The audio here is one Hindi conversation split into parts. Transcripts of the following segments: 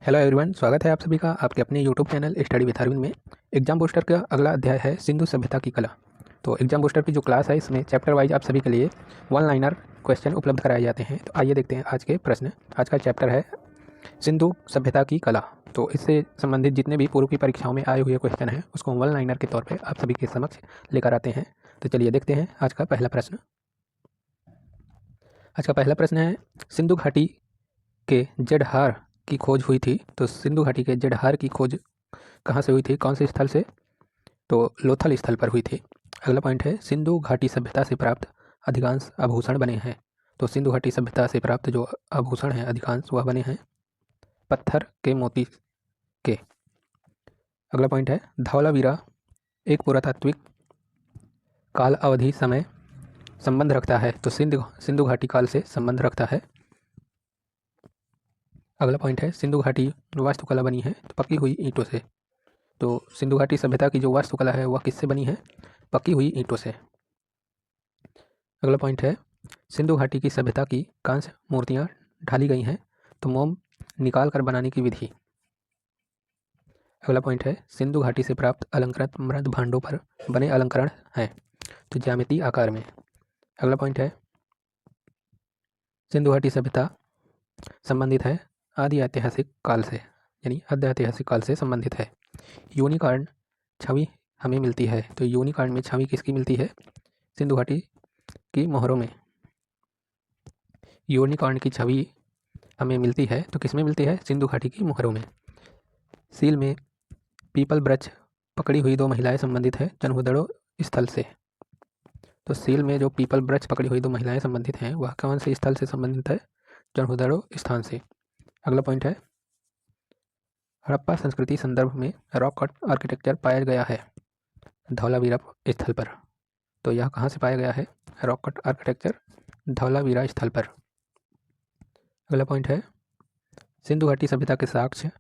हेलो एवरीवन, स्वागत है आप सभी का आपके अपने YouTube channel study with Arvind में। एग्जाम बूस्टर का अगला अध्याय है सिंधु सभ्यता की कला। तो एग्जाम बूस्टर की जो क्लास है इसमें चैप्टर वाइज आप सभी के लिए वन लाइनर क्वेश्चन उपलब्ध कराए जाते हैं। तो आइए देखते हैं आज के प्रश्न। आज का चैप्टर है सिंधु सभ्यता की कला। तो इससे संबंधित जितने भी पूर्व की परीक्षाओं में आए हुए क्वेश्चन हैं उसको हम वन लाइनर के तौर पर आप सभी के समक्ष लेकर आते हैं। तो चलिए देखते हैं आज का पहला प्रश्न। आज का पहला प्रश्न है, सिंधु घाटी के जड़हार की खोज हुई थी। तो सिंधु घाटी के जड़हार की खोज कहाँ से हुई थी, कौन से स्थल से? तो लोथल स्थल पर हुई थी। अगला पॉइंट है, सिंधु घाटी सभ्यता से प्राप्त अधिकांश आभूषण बने हैं। तो सिंधु घाटी सभ्यता से प्राप्त जो आभूषण हैं अधिकांश वह बने हैं पत्थर के मोती के। अगला पॉइंट है, धौलावीरा एक पुरातात्विक काल अवधि समय संबंध रखता है। तो सिंधु घाटी काल से संबंध रखता है। अगला पॉइंट है, सिंधु घाटी वास्तुकला बनी है तो पकी हुई ईंटों से। तो सिंधु घाटी सभ्यता की जो वास्तुकला है वह किससे बनी है? पकी हुई ईंटों से। अगला पॉइंट है, सिंधु घाटी की सभ्यता की कांस्य मूर्तियां ढाली गई हैं तो मोम निकाल कर बनाने की विधि। अगला पॉइंट है, सिंधु घाटी से प्राप्त अलंकृत मृद भांडों पर बने अलंकरण हैं तो ज्यामितीय आकार में। अगला पॉइंट है, सिंधु घाटी सभ्यता संबंधित है आदि ऐतिहासिक काल से, यानी आद्य ऐतिहासिक काल से संबंधित है। यूनिकॉर्न छवि हमें मिलती है। तो यूनिकॉर्न में छवि किसकी मिलती है? सिंधु घाटी की मोहरों में यूनिकॉर्न की छवि हमें मिलती है। तो किसमें मिलती है? सिंधु घाटी की मोहरों में। सील में पीपल वृक्ष पकड़ी हुई दो महिलाएं संबंधित है जनहुदड़ो स्थल से। तो सील में जो पीपल वृक्ष पकड़ी हुई दो महिलाएं संबंधित हैं वह कौन से स्थल से संबंधित है? जनहुदड़ो स्थान से। अगला पॉइंट है, हड़प्पा संस्कृति संदर्भ में रॉक कट आर्किटेक्चर पाया गया है धौलावीरा स्थल पर। तो यह कहाँ से पाया गया है? रॉक कट आर्किटेक्चर धौलावीरा स्थल पर। अगला पॉइंट है, सिंधु घाटी सभ्यता के साक्ष्य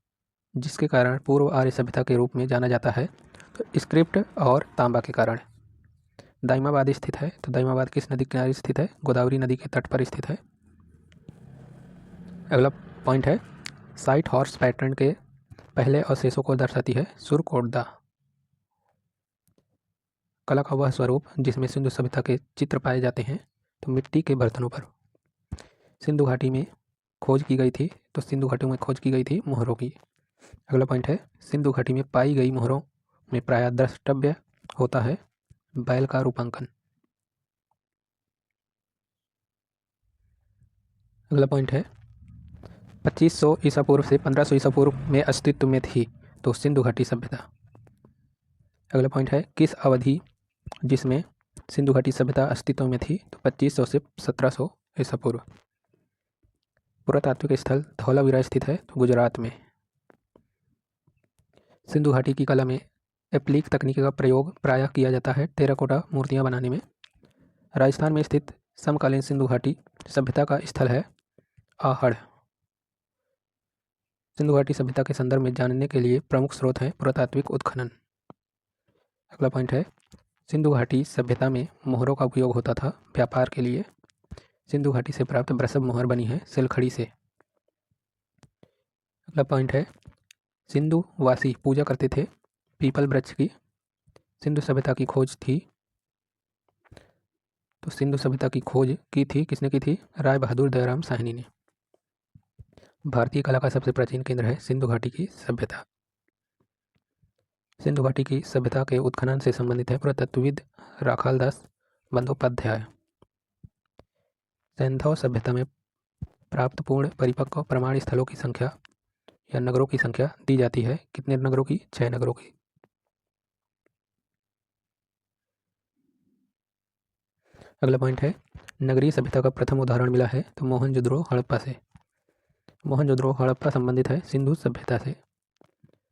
जिसके कारण पूर्व आर्य सभ्यता के रूप में जाना जाता है तो स्क्रिप्ट और तांबा के कारण। दाइमाबाद स्थित है। तो दाइमाबाद किस नदी किनारे स्थित है? गोदावरी नदी के तट पर स्थित है। अगला पॉइंट है, साइट हॉर्स पैटर्न के पहले अवशेषों को दर्शाती है सुरकोटदा। कला का वह स्वरूप जिसमें सिंधु सभ्यता के चित्र पाए जाते हैं तो मिट्टी के बर्तनों पर। सिंधु घाटी में खोज की गई थी। तो सिंधु घाटी में खोज की गई थी मोहरों की। अगला पॉइंट है, सिंधु घाटी में पाई गई मोहरों में प्रायः द्रष्टव्य होता है बैल का रूपांकन। अगला पॉइंट है, 2500 ईसा पूर्व से 1500 ईसा पूर्व में अस्तित्व में थी तो सिंधु घाटी सभ्यता। अगला पॉइंट है, किस अवधि जिसमें सिंधु घाटी सभ्यता अस्तित्व में थी? तो 2500 से 1700 ईसा पूर्व। पुरातात्विक स्थल धौलावीरा स्थित है तो गुजरात में। सिंधु घाटी की कला में एप्लीक तकनीक का प्रयोग प्रायः किया जाता है टेराकोटा मूर्तियां बनाने में। राजस्थान में स्थित समकालीन सिंधु घाटी सभ्यता का स्थल है आहड़। सिंधु घाटी सभ्यता के संदर्भ में जानने के लिए प्रमुख स्रोत हैं पुरातात्विक उत्खनन। अगला पॉइंट है, सिंधु घाटी सभ्यता में मोहरों का उपयोग होता था व्यापार के लिए। सिंधु घाटी से प्राप्त वृषभ मोहर बनी है सिलखड़ी से। अगला पॉइंट है, सिंधु वासी पूजा करते थे पीपल वृक्ष की। सिंधु सभ्यता की खोज थी। तो सिंधु सभ्यता की खोज की थी किसने की थी? राय बहादुर दयाराम साहनी ने। भारतीय कला का सबसे प्राचीन केंद्र है सिंधु घाटी की सभ्यता। सिंधु घाटी की सभ्यता के उत्खनन से संबंधित है पुरातत्वविद राखालदास बंदोपाध्याय। सैंधव सभ्यता में प्राप्त पूर्ण परिपक्व प्रमाण स्थलों की संख्या या नगरों की संख्या दी जाती है। कितने नगरों की? 6 नगरों की। अगला पॉइंट है, नगरीय सभ्यता का प्रथम उदाहरण मिला है तो मोहनजोदड़ो हड़प्पा से। मोहनजोदड़ो हड़प्पा संबंधित है सिंधु सभ्यता से।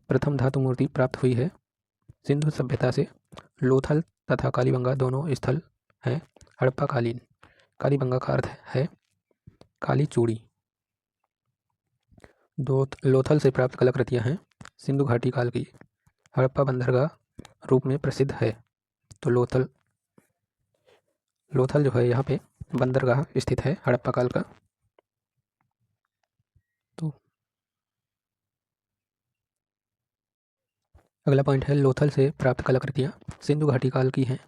प्रथम धातु मूर्ति प्राप्त हुई है सिंधु सभ्यता से। लोथल तथा कालीबंगा दोनों स्थल हैं हड़प्पा कालीन। कालीबंगा का अर्थ है काली चूड़ी। दो लोथल से प्राप्त कलाकृतियां हैं सिंधु घाटी काल की। हड़प्पा बंदरगाह रूप में प्रसिद्ध है। तो लोथल जो है यहाँ पे बंदरगाह स्थित है हड़प्पा काल का। तो अगला पॉइंट है लोथल से प्राप्त कलाकृतियाँ सिंधु घाटी काल की हैं।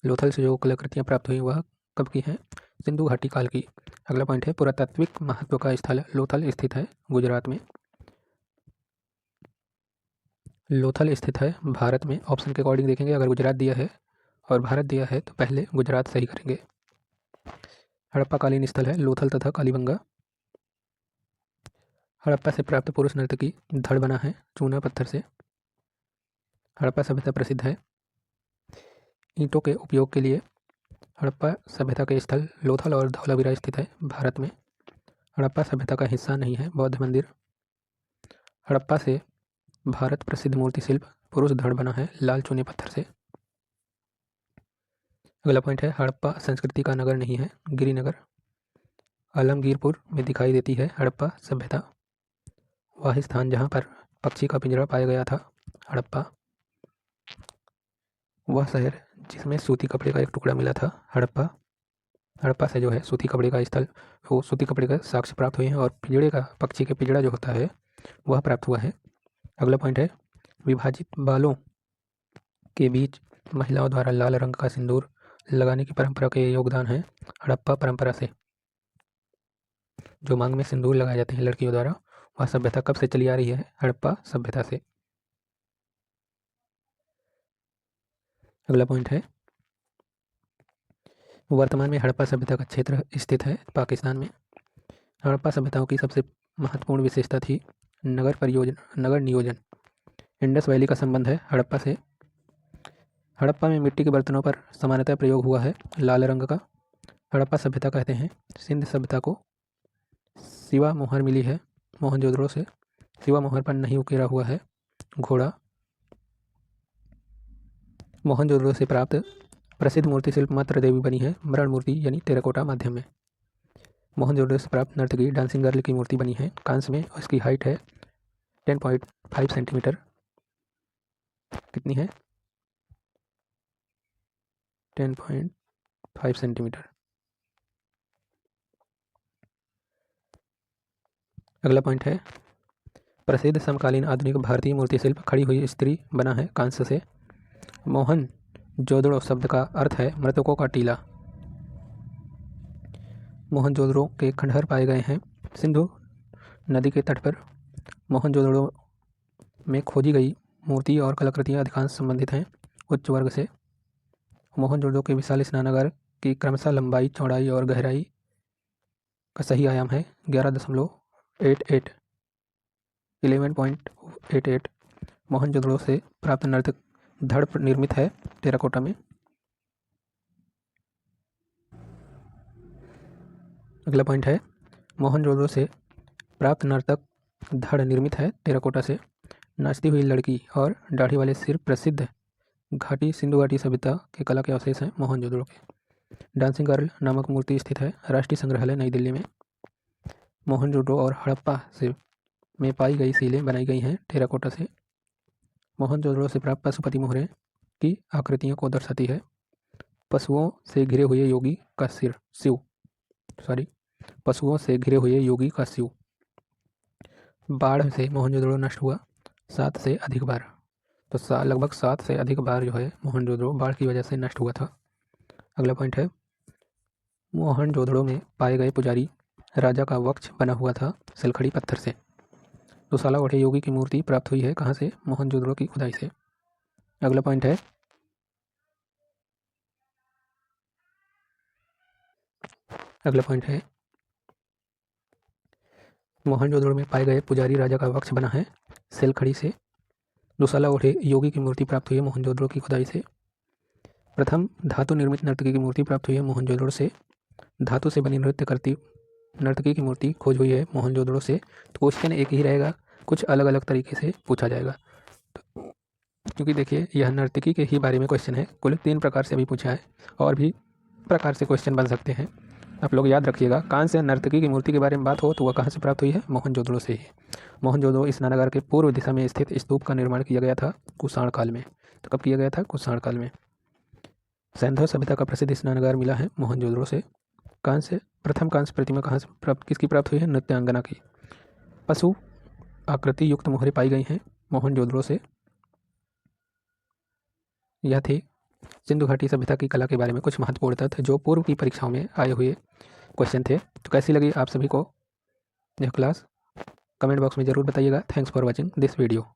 लोथल से जो कलाकृतियाँ प्राप्त हुई वह कब की हैं? सिंधु घाटी काल की। अगला पॉइंट है पुरातात्विक महत्व का स्थल लोथल स्थित है गुजरात में। लोथल स्थित है भारत में। ऑप्शन के अकॉर्डिंग देखेंगे, अगर गुजरात दिया है और भारत दिया है तो पहले गुजरात सही करेंगे। हड़प्पाकालीन स्थल है लोथल तथा कालीबंगा। हड़प्पा से प्राप्त पुरुष नर्तकी धड़ बना है चूना पत्थर से। हड़प्पा सभ्यता प्रसिद्ध है ईंटों के उपयोग के लिए। हड़प्पा सभ्यता के स्थल लोथल और धौलावीरा स्थित है भारत में। हड़प्पा सभ्यता का हिस्सा नहीं है बौद्ध मंदिर। हड़प्पा से भारत प्रसिद्ध मूर्ति शिल्प पुरुष धड़ बना है लाल चूने पत्थर से। अगला पॉइंट है हड़प्पा संस्कृति का नगर नहीं है गिरिनगर। आलमगीरपुर में दिखाई देती है हड़प्पा सभ्यता। वह स्थान जहाँ पर पक्षी का पिंजरा पाया गया था हड़प्पा। वह शहर जिसमें सूती कपड़े का एक टुकड़ा मिला था हड़प्पा। हड़प्पा से जो है सूती कपड़े का स्थल, वो सूती कपड़े का साक्ष्य प्राप्त हुए हैं और पिंजड़े का, पक्षी के पिंजड़ा जो होता है वह प्राप्त हुआ है। अगला पॉइंट है विभाजित बालों के बीच महिलाओं द्वारा लाल रंग का सिंदूर लगाने की परंपरा के योगदान है हड़प्पा परंपरा से। जो मांग में सिंदूर लगाए जाते हैं लड़कियों द्वारा, वह सभ्यता कब से चली आ रही है? हड़प्पा सभ्यता से। अगला पॉइंट है वर्तमान में हड़प्पा सभ्यता का क्षेत्र स्थित है पाकिस्तान में। हड़प्पा सभ्यताओं की सबसे महत्वपूर्ण विशेषता थी नगर नियोजन। इंडस वैली का संबंध है हड़प्पा से। हड़प्पा में मिट्टी के बर्तनों पर सामान्यतः प्रयोग हुआ है लाल रंग का। हड़प्पा सभ्यता कहते हैं सिंध सभ्यता को। सिवा मोहर मिली है मोहनजोदड़ो से। सिवा मोहर पर नहीं उकेरा हुआ है घोड़ा। मोहनजोदड़ो से प्राप्त प्रसिद्ध मूर्ति शिल्प मात्र देवी बनी है मरण मूर्ति यानी टेराकोटा माध्यम में। मोहनजोदड़ो से प्राप्त नर्तकी डांसिंग गर्ल की मूर्ति बनी है कांस्य में। उसकी हाइट है 10.5 सेंटीमीटर। कितनी है? 10.5 सेंटीमीटर। अगला पॉइंट है प्रसिद्ध समकालीन आधुनिक भारतीय मूर्ति शिल्प खड़ी हुई स्त्री बना है कांस्य से। मोहन जोदड़ो शब्द का अर्थ है मृतकों का टीला। मोहनजोदड़ो के खंडहर पाए गए हैं सिंधु नदी के तट पर। मोहनजोदड़ो में खोजी गई मूर्ति और कलाकृतियाँ अधिकांश संबंधित हैं उच्च वर्ग से। मोहनजोदड़ो के विशाल स्नानागार की क्रमशः लंबाई, चौड़ाई और गहराई का सही आयाम है 11.88। मोहनजोदड़ो से प्राप्त नर्तक धड़ निर्मित है टेराकोटा में। अगला पॉइंट है मोहनजोदड़ो से प्राप्त नर्तक धड़ निर्मित है टेराकोटा से। नाचती हुई लड़की और दाढ़ी वाले सिर प्रसिद्ध घाटी सिंधु घाटी सभ्यता के कला के अवशेष हैं मोहनजोदड़ो के। डांसिंग गर्ल नामक मूर्ति स्थित है राष्ट्रीय संग्रहालय नई दिल्ली में। मोहनजोदड़ो और हड़प्पा से में पाई गई सीलें बनाई गई हैं टेराकोटा से। मोहनजोदड़ो से प्राप्त पशुपति मोहरें की आकृतियों को दर्शाती है। पशुओं से घिरे हुए योगी का पशुओं से घिरे हुए योगी का शिव। बाढ़ से मोहनजोदड़ो नष्ट हुआ 7 से अधिक बार। तो लगभग 7 से अधिक बार जो है मोहनजोदड़ो बाढ़ की वजह से नष्ट हुआ था। अगला पॉइंट है मोहनजोदड़ो में पाए गए पुजारी राजा का वक्ष बना हुआ था सिलखड़ी पत्थर से। दुसाला ओढ़े योगी की मूर्ति प्राप्त हुई है कहाँ से? मोहनजोदड़ो की खुदाई से। अगला पॉइंट है मोहनजोदड़ो में पाए गए पुजारी राजा का वक्ष बना है सिलखड़ी से। दुसाला ओढ़े योगी की मूर्ति प्राप्त हुई है मोहनजोदड़ो की खुदाई से। प्रथम धातु निर्मित नर्तकी की मूर्ति प्राप्त हुई है मोहनजोदड़ो से। धातु से बनी नृत्य करती नर्तकी की मूर्ति खोज हुई है मोहनजोदड़ो से। तो क्वेश्चन एक ही रहेगा, कुछ अलग अलग तरीके से पूछा जाएगा। तो क्योंकि देखिए यह नर्तकी के ही बारे में क्वेश्चन है, कुल 3 प्रकार से अभी पूछा है और भी प्रकार से क्वेश्चन बन सकते हैं। आप लोग याद रखिएगा, कांस्य नर्तकी की मूर्ति के बारे में बात हो तो वह कहाँ से प्राप्त हुई है? मोहनजोदड़ो से ही। मोहनजोदड़ो स्नानागार के पूर्व दिशा में स्थित स्तूप का निर्माण किया गया था कुषाण काल में। तो कब किया गया था? कुषाण काल में। सैंधव सभ्यता का प्रसिद्ध स्नानागार मिला है मोहनजोदड़ो से। प्रथम कांस्य प्रतिमा कहाँ से किसकी प्राप्त हुई है? नृत्यांगना की। पशु आकृति युक्त मोहरें पाई गई हैं मोहनजोदड़ो से। यह थी सिंधु घाटी सभ्यता की कला के बारे में कुछ महत्वपूर्ण तथ्य जो पूर्व की परीक्षाओं में आए हुए क्वेश्चन थे। तो कैसी लगी आप सभी को यह क्लास? कमेंट बॉक्स में ज़रूर बताइएगा। Thanks for watching this video.